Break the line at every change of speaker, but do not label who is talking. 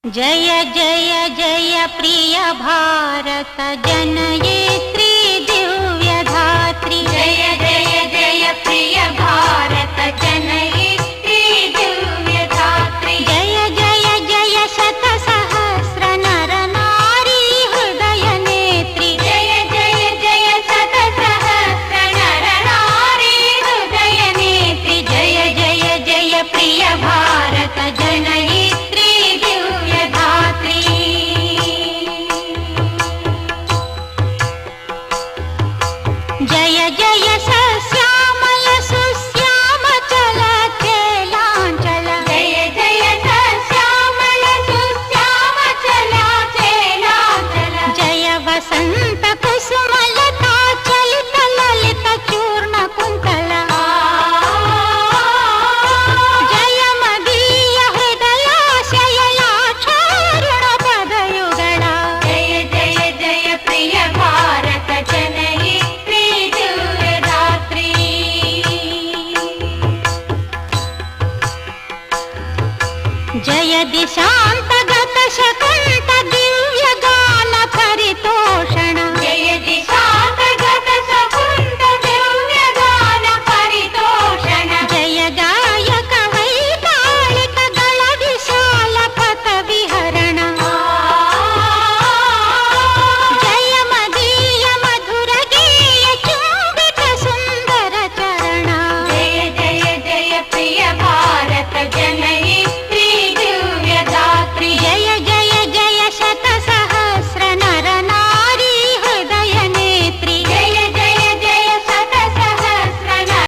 जय जय जय प्रिय भारत जनयित्री दिव्यधात्री।
जय जय जय प्रिय भारत जनयित्री दिव्यधात्री।
जय जय जय शत सहस्र नर नारी हृदय नेत्री।
जय जय जय शत सहस्र नर नारी हृदय नेत्री। जय जय जय प्रिय भारत जनयित्री दिव्यधात्री।
जय जय सस्यामल सुश्यामचल चेलांचल।
जय जय सस्यामल सुश्यामचल चेलांचल।
जय वसंत कुसुमलता चलित ललित चूर्ण कुंतल। जय मदीय हृदयाशयलाक्षारुण पदयुगळ।
जय जय जय प्रिय भारत जनयित्री दिव्यधात्री।
जय दिशांतगत शकंत